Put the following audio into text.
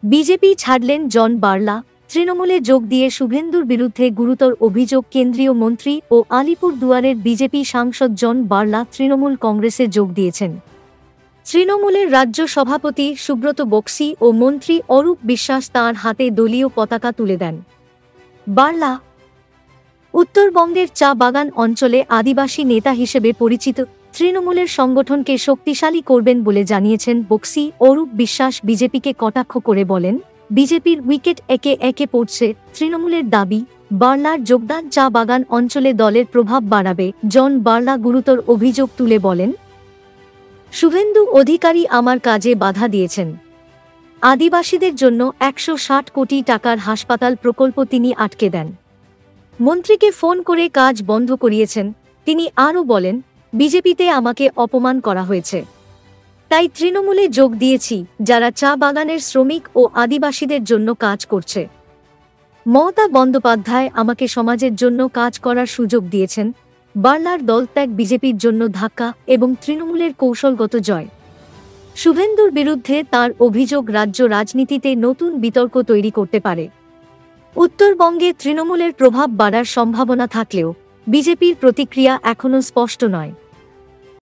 BJP ছাড়লেন জন বার্লা। তৃণমূলে যোগ দিয়ে শুভেন্দুর বিরুদ্ধে গুরুতর অভিযোগ কেন্দ্রীয় মন্ত্রী ও আলিপুরদুয়ারের বিজেপি সাংসদ জন বার্লা তৃণমূল কংগ্রেসে যোগ দিয়েছেন। তৃণমূলের রাজ্য সভাপতি সুব্রত বক্সি ও মন্ত্রী অরূপ বিশ্বাস তাঁর হাতে দলীয় পতাকা তুলে দেন। বার্লা উত্তরবঙ্গের চা বাগান অঞ্চলে আদিবাসী নেতা হিসেবে পরিচিত। তৃণমূলের সংগঠনকে শক্তিশালী করবেন বলে জানিয়েছেন বক্সি। অরূপ বিশ্বাস বিজেপিকে কটাক্ষ করে বলেন, বিজেপির উইকেট একে একে পড়ছে। তৃণমূলের দাবি, বার্লার যোগদান চা বাগান অঞ্চলে দলের প্রভাব বাড়াবে। জন বার্লা গুরুতর অভিযোগ তুলে বলেন, শুভেন্দু অধিকারী আমার কাজে বাধা দিয়েছেন। আদিবাসীদের জন্য ১৬০ কোটি টাকার হাসপাতাল প্রকল্প তিনি আটকে দেন। মন্ত্রীকে ফোন করে কাজ বন্ধ করিয়েছেন। তিনি আরও বলেন, বিজেপিতে আমাকে অপমান করা হয়েছে, তাই তৃণমূলে যোগ দিয়েছি, যারা চা বাগানের শ্রমিক ও আদিবাসীদের জন্য কাজ করছে। মমতা বন্দ্যোপাধ্যায় আমাকে সমাজের জন্য কাজ করার সুযোগ দিয়েছেন। বার্লার দলত্যাগ বিজেপির জন্য ধাক্কা এবং তৃণমূলের কৌশলগত জয়। শুভেন্দুর বিরুদ্ধে তার অভিযোগ রাজ্য রাজনীতিতে নতুন বিতর্ক তৈরি করতে পারে। উত্তরবঙ্গে তৃণমূলের প্রভাব বাড়ার সম্ভাবনা থাকলেও বিজেপির প্রতিক্রিয়া এখনও স্পষ্ট নয়।